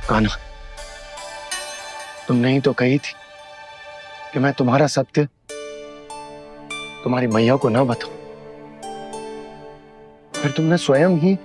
कान्हा, तुमने ही तो कही थी कि मैं तुम्हारा सत्य तुम्हारी मैया को ना बताऊं। फिर तुमने स्वयं ही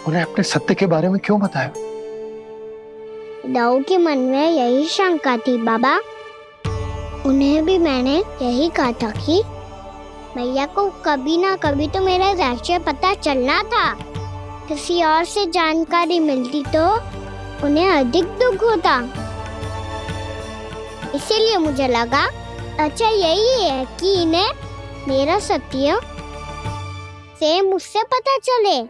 उन्हें अपने सत्य के बारे में क्यों बताया? दाऊ के मन में यही शंका थी बाबा। उन्हें भी मैंने यही कहा था कि मैया को कभी ना कभी तो मेरा रहस्य पता चलना था। किसी और से जानकारी मिलती तो उन्हें अधिक दुख होता। इसीलिए मुझे लगा अच्छा यही है कि इन्हें मेरा सत्य से मुझसे पता चले।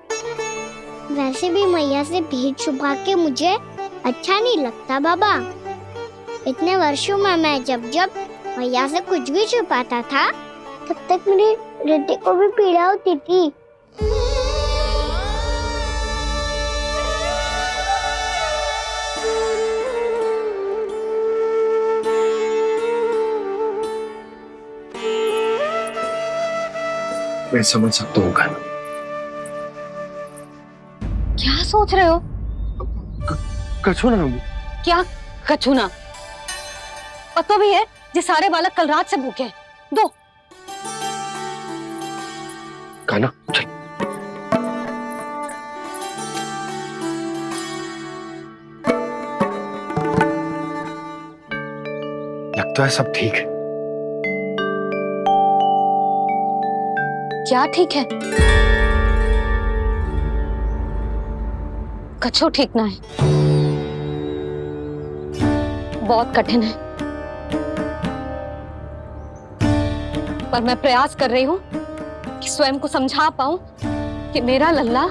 वैसे भी मैया से भेद छुपा के मुझे अच्छा नहीं लगता बाबा। इतने वर्षों में मैं जब जब मैया से कुछ भी छुपाता था तब तक मेरे हृदय को भी पीड़ा होती थी। मैं समझ सकता हूँ कान्हा। क्या सोच रहे हो? कछु ना। क्या कछु ना? पता भी है ये सारे बालक कल रात से भूखे हैं। दो। कान्हा चल। लगता है सब ठीक है। क्या ठीक है? कछु ठीक ना है। बहुत कठिन है, पर मैं प्रयास कर रही हूं कि स्वयं को समझा पाऊं कि मेरा लल्ला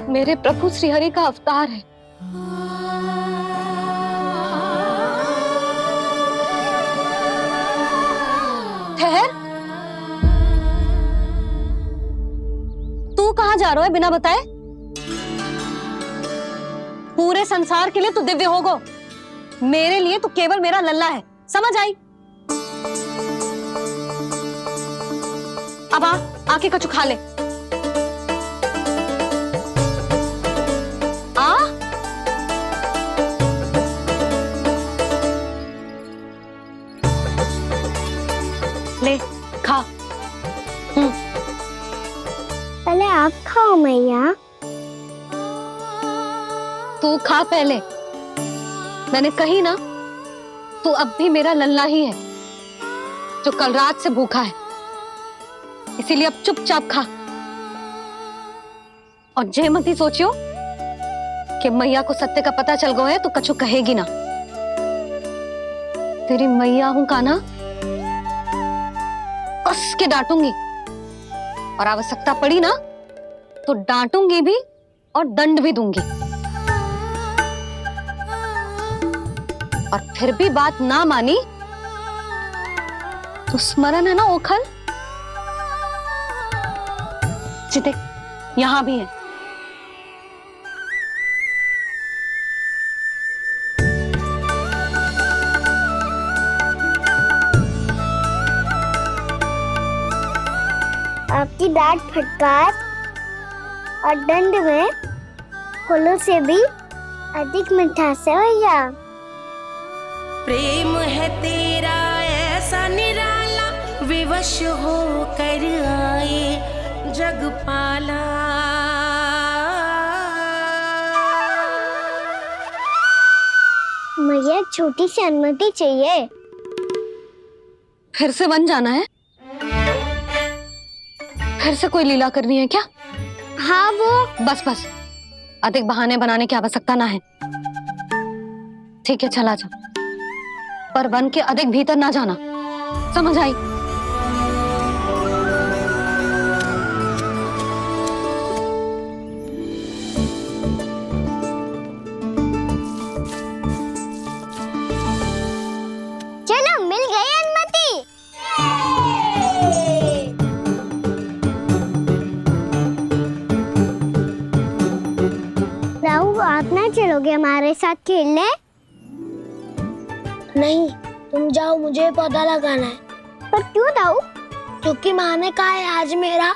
मेरे प्रभु श्रीहरि का अवतार है। ठहर, तू कहां जा रहा है बिना बताए? पूरे संसार के लिए तू दिव्य होगो, मेरे लिए तू केवल मेरा लल्ला है। समझ आई? अब आके कछु खा ले। आ ले खा। पहले आप खाओ मैया। तू खा पहले। मैंने कही ना, तू अब भी मेरा लल्ला ही है जो कल रात से भूखा है। इसीलिए अब चुपचाप खा। और जे मत ही सोचियो कि मैया को सत्य का पता चल गया है तो कछु कहेगी ना। तेरी मैया हूं कान्हा, कस के डांटूंगी और आवश्यकता पड़ी ना तो डांटूंगी भी और दंड भी दूंगी। और फिर भी बात ना मानी तो स्मरण है ना ओखल? देख यहां भी है। आपकी डांट फटकार और दंड में फूलों से भी अधिक मिठास है भैया। प्रेम है तेरा ऐसा निराला, विवश हो कर आए जगपाला। मैया छोटी सी अनुमति चाहिए। फिर से वन जाना है? फिर से कोई लीला करनी है क्या? हाँ वो बस बस, अधिक बहाने बनाने की आवश्यकता ना है। ठीक है चला जा, पर वन के अधिक भीतर ना जाना। समझ आई? चलो मिल गई अनुमति। राहु आप ना चलोगे हमारे साथ खेलने? नहीं, तुम जाओ, मुझे पौधा लगाना है। पर क्यों राहु? क्योंकि माँ ने कहा है आज मेरा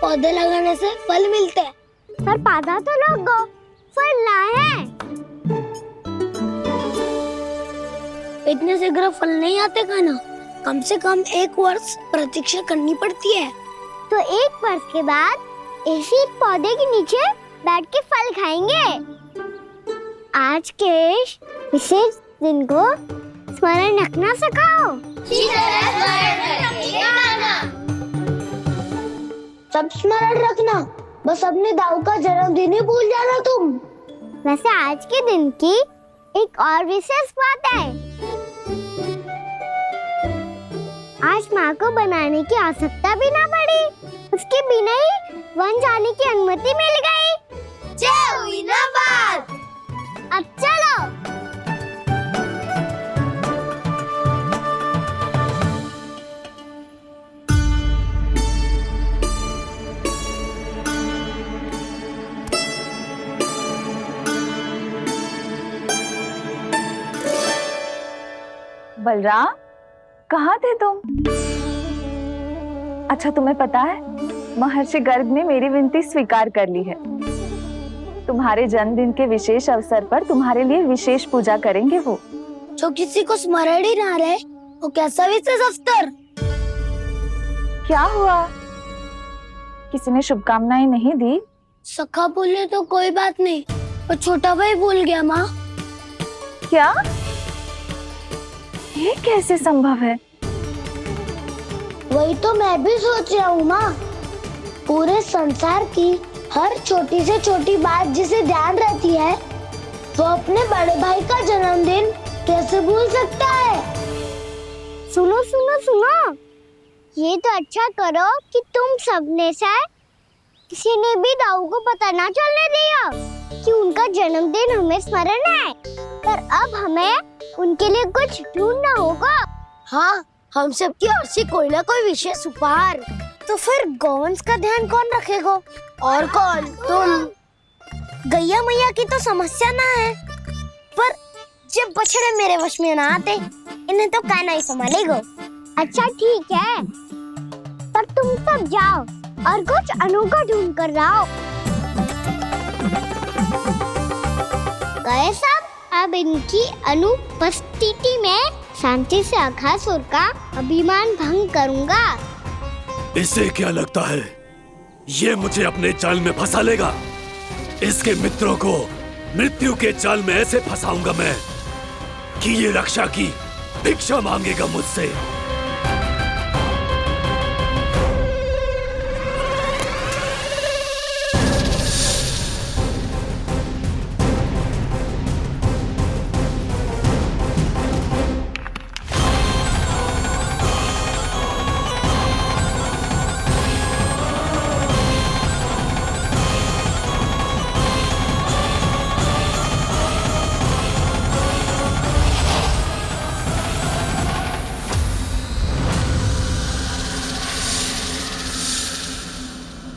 पौधे लगाने से फल मिलते हैं। पर पौधा तो लगो, फल ना है। इतने शीघ्र फल नहीं आते खाना, कम से कम 1 वर्ष प्रतीक्षा करनी पड़ती है। तो 1 वर्ष के बाद इसी पौधे के नीचे बैठ के फल खाएंगे। आज के विशेष दिन को स्मरण रखना सिखाओ। सब स्मरण रखना, बस अपने दाऊ का जन्मदिन ही भूल जाना तुम। वैसे आज के दिन की एक और विशेष बात है। आज माँ को बनाने की आवश्यकता भी ना पड़ी, उसके बिना ही वन जाने की अनुमति मिल गई। जय हुई ना बात। अब चलो। बलराम, कहाँ थे तुम? अच्छा, तुम्हें पता है महर्षि गर्ग ने मेरी विनती स्वीकार कर ली है। तुम्हारे जन्मदिन के विशेष अवसर पर तुम्हारे लिए विशेष पूजा करेंगे वो। जो किसी को स्मरण ही ना रहे, वो कैसा विशेष अवसर? क्या हुआ? किसी ने शुभकामनाएं नहीं दी? सखा बोले तो कोई बात नहीं, पर छोटा भाई भूल गया माँ। क्या? ये कैसे संभव है? वही तो मैं भी सोच रहा हूँ माँ। पूरे संसार की हर छोटी से छोटी बात जिसे ध्यान रहती है, वो अपने बड़े भाई का जन्मदिन कैसे भूल सकता है? सुनो सुनो सुनो, ये तो अच्छा करो कि तुम सबने से किसी ने भी दाऊ को पता ना चलने दिया कि उनका जन्मदिन हमें स्मरण है। पर अब हमें उनके लिए कुछ ढूंढना होगा। हाँ, हम सबकी ओर से कोई ना कोई विशेष उपहार। तो फिर गौवंश का ध्यान कौन रखेगा? और कौन? तुम। गैया मैया की तो समस्या ना है, पर जब बछड़े मेरे वश में ना आते, इन्हें तो कान्हा ही संभालेगा। अच्छा ठीक है, पर तुम सब जाओ और कुछ अनोखा ढूंढ कर लाओ। गए सब। अब इनकी अनुपस्थिति में शांति से अघासुर का अभिमान भंग करूंगा। इसे क्या लगता है ये मुझे अपने जाल में फंसा लेगा? इसके मित्रों को मृत्यु के जाल में ऐसे फंसाऊंगा मैं कि ये रक्षा की भिक्षा मांगेगा मुझसे।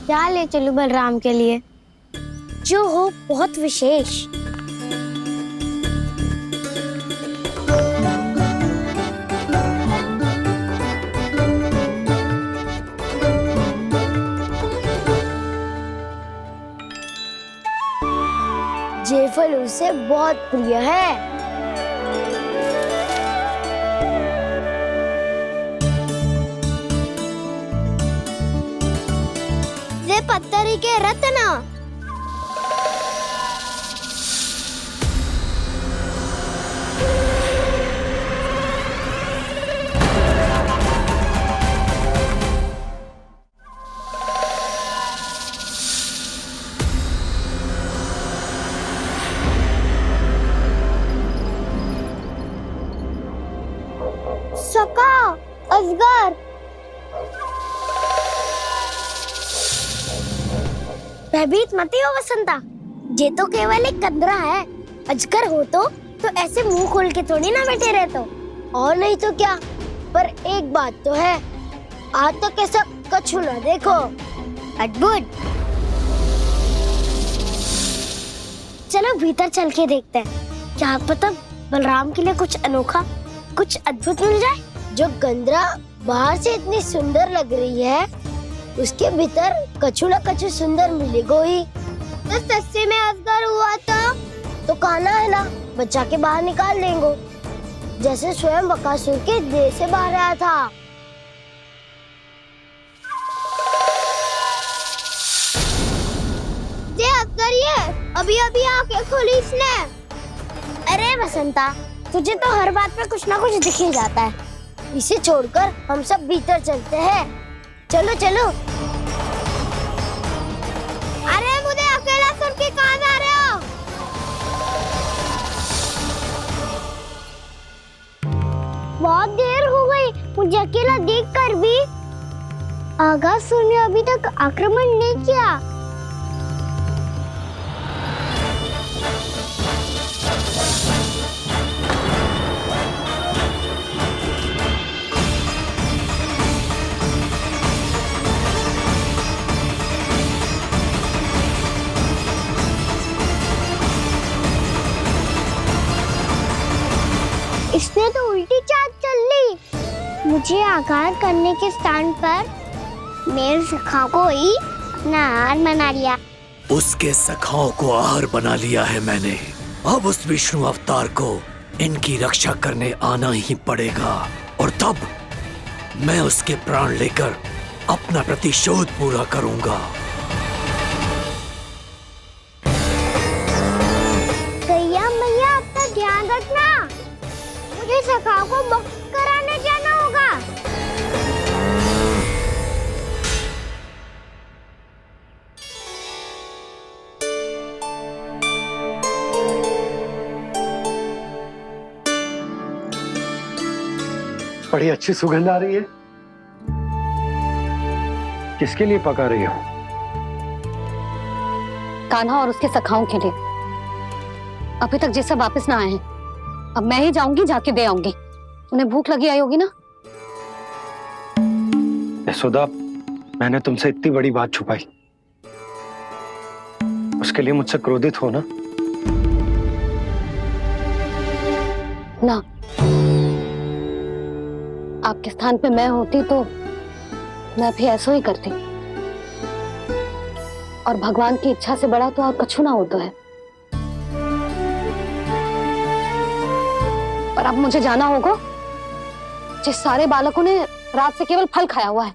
क्या ले चलूं बलराम के लिए जो हो बहुत विशेष? ये फल उसे बहुत प्रिय है। ये पत्थरी के रत्न। सका, अजगर। भयभीत मत हो वसंता, ये तो केवल एक कंदरा है। अजगर हो तो ऐसे मुंह खोल के थोड़ी ना बैठे रहते। और नहीं तो क्या, पर एक बात तो है, आज तक ऐसा कछु ना देखो। अद्भुत। चलो भीतर चल के देखते हैं, क्या पता बलराम के लिए कुछ अनोखा, कुछ अद्भुत मिल जाए। जो गंदरा बाहर से इतनी सुंदर लग रही है, उसके भीतर कछु न कछु सुंदर मिलेगा ही। तो सच्चे में असगर हुआ तो कहना है ना, बच्चा के बाहर निकाल देंगे, जैसे स्वयं बकासुर के देह से बाहर आया था। अभी अभी आंखें खोली इसने। अरे बसंता, तुझे तो हर बात पे कुछ ना कुछ दिख ही जाता है। इसे छोड़कर हम सब भीतर चलते हैं। चलो चलो। अरे मुझे अकेला सुन के कहाँ जा रहे हो? बहुत देर हो गई, मुझे अकेला देखकर भी। अगासुर ने अभी तक आक्रमण नहीं किया। इसने तो उल्टी चाल चल ली। मुझे आघात करने के स्थान पर मेरे सखा को ही अपना आहार बना लिया। उसके सखाओं को आहार बना लिया है मैंने। अब उस विष्णु अवतार को इनकी रक्षा करने आना ही पड़ेगा, और तब मैं उसके प्राण लेकर अपना प्रतिशोध पूरा करूंगा। गैया मैया, अपना ध्यान रखना। मुझे सखा को मुक्त कराने जाना होगा। बड़ी अच्छी सुगंध आ रही है। किसके लिए पका रही हो? कान्हा और उसके सखाओं के लिए। अभी तक जैसा वापस ना आए हैं, अब मैं ही जाऊंगी, जाके दे आऊंगी। उन्हें भूख लगी आई होगी ना। यशोदा, मैंने तुमसे इतनी बड़ी बात छुपाई, उसके लिए मुझसे क्रोधित हो ना? ना, आपके स्थान पे मैं होती तो मैं भी ऐसा ही करती। और भगवान की इच्छा से बड़ा तो और कछु ना होता है। और अब मुझे जाना होगा। जिस सारे बालकों ने रात से केवल फल खाया हुआ है।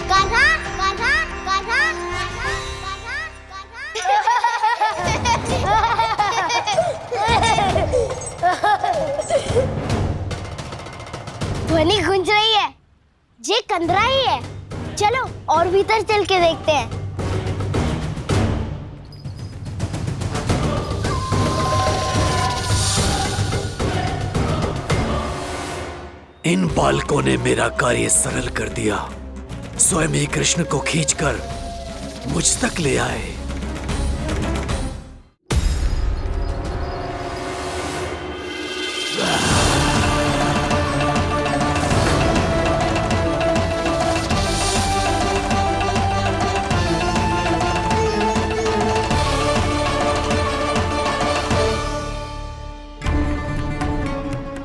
कान्हा, कान्हा, कान्हा, ध्वनि गूंज रही है। ये कंदरा ही है। चलो और भीतर चल के देखते हैं। इन बालकों ने मेरा कार्य सरल कर दिया। स्वयं ही कृष्ण को खींचकर मुझ तक ले आए।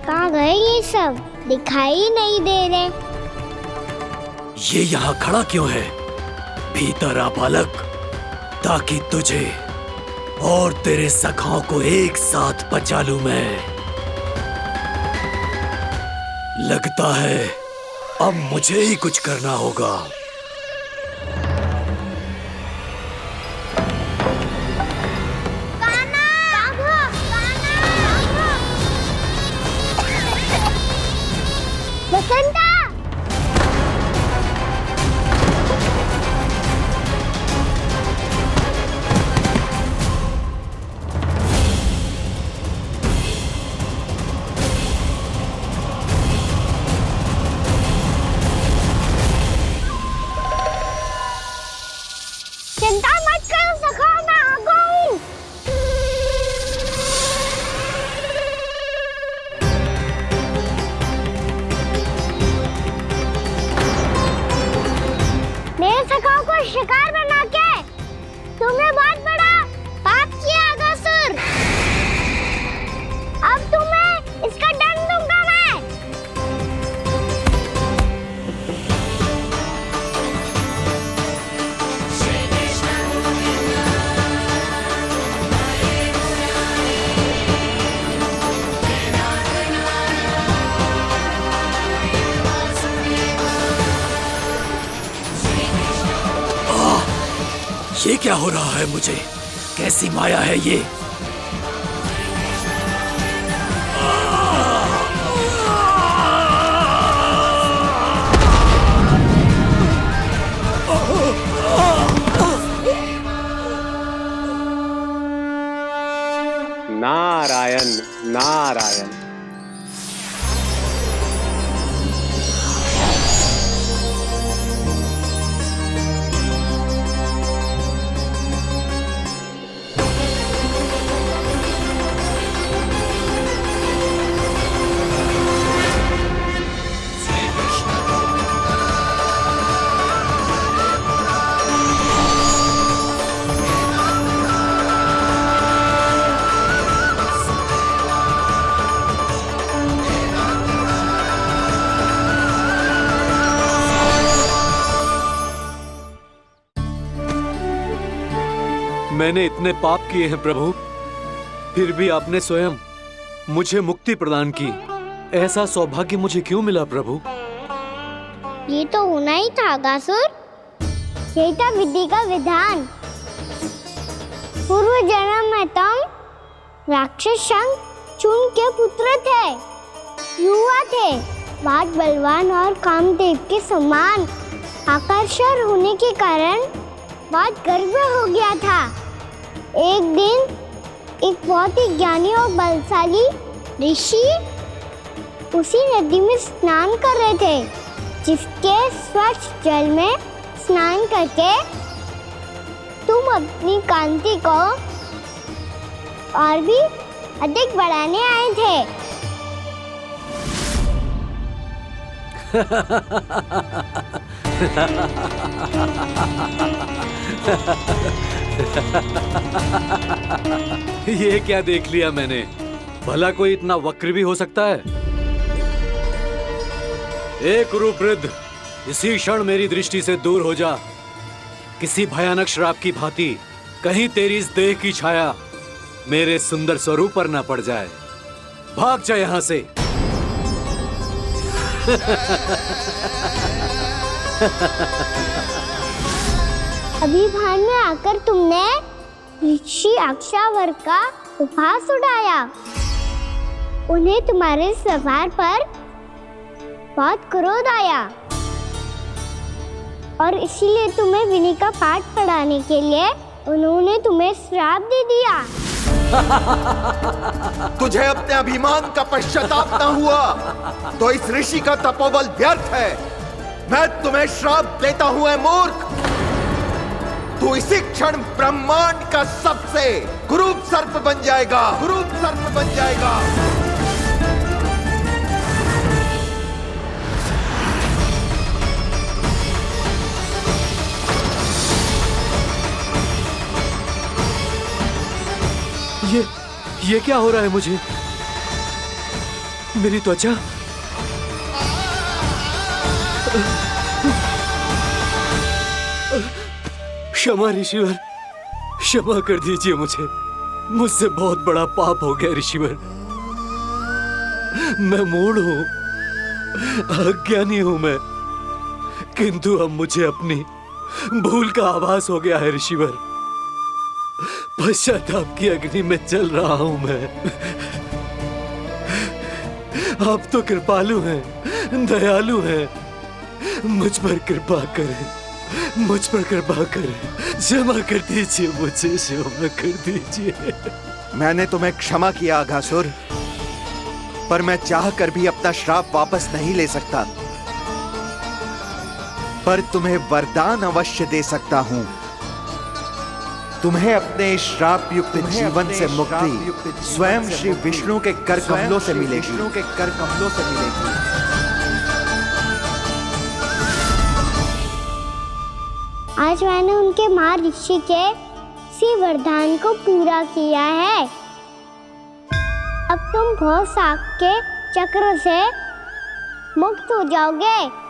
कहाँ गए ये सब? दिखाई नहीं दे रहे। ये यहाँ खड़ा क्यों है? भीतर आ बालक, ताकि तुझे और तेरे सखाओं को एक साथ बचा लूं मैं। लगता है अब मुझे ही कुछ करना होगा। बसंता! ये क्या हो रहा है मुझे? कैसी माया है ये? नारायण नारायण। मैंने इतने पाप किए हैं प्रभु, फिर भी आपने स्वयं मुझे मुक्ति प्रदान की। ऐसा सौभाग्य मुझे क्यों मिला प्रभु? ये तो होना ही था अगासुर। यही था विधि का विधान। पूर्व जन्म में तुम राक्षस शंखचूड़ के पुत्र थे, युवा थे, बहुत बलवान और कामदेव के समान आकर्षण होने के कारण बहुत गर्व हो गया था। एक दिन एक बहुत ही ज्ञानी और बलशाली ऋषि उसी नदी में स्नान कर रहे थे, जिसके स्वच्छ जल में स्नान करके तुम अपनी कांति को और भी अधिक बढ़ाने आए थे। ये क्या देख लिया मैंने? भला कोई इतना वक्र भी हो सकता है? एक रूपवृद्ध, इसी क्षण मेरी दृष्टि से दूर हो जा। किसी भयानक श्राप की भांति कहीं तेरी इस देह की छाया मेरे सुंदर स्वरूप पर न पड़ जाए। भाग जा यहाँ से। अभी भान में आकर तुमने ऋषि अक्षावर का उपहास उड़ाया। उन्हें तुम्हारे सवार पर बहुत क्रोध आया और इसीलिए तुम्हें विनय का पाठ पढ़ाने के लिए उन्होंने तुम्हें श्राप दे दिया। तुझे अपने अभिमान का पश्चाताप न हुआ तो इस ऋषि का तपोबल व्यर्थ है। मैं तुम्हें श्राप देता हूं ऐ मूर्ख। तू इसी क्षण ब्रह्मांड का सबसे कुरूप सर्प बन जाएगा, कुरूप सर्प बन जाएगा। ये क्या हो रहा है मुझे? मेरी त्वचा क्षमा ऋषिवर, क्षमा कर दीजिए मुझे। मुझसे बहुत बड़ा पाप हो गया ऋषिवर। मैं मूढ़ हूं, अज्ञानी हूं मैं, किंतु अब मुझे अपनी भूल का आभास हो गया है ऋषिवर। पश्चाताप की अग्नि में जल रहा हूं मैं। आप तो कृपालु हैं, दयालु हैं, मुझ पर कृपा करें, मुझ पर कृपा करें। क्षमा कर दीजिए मुझे, क्षमा कर दीजिए। मैंने तुम्हें क्षमा किया अघासुर, पर मैं चाहकर भी अपना श्राप वापस नहीं ले सकता। पर तुम्हें वरदान अवश्य दे सकता हूं। तुम्हें अपने श्राप युक्त जीवन से मुक्ति स्वयं श्री विष्णु के कर कमलों से मिलेगी, विष्णु के कर कमलों से मिलेगी। आज मैंने उनके महर्षि के इसी वरदान को पूरा किया है। अब तुम भव साग के चक्र से मुक्त हो जाओगे।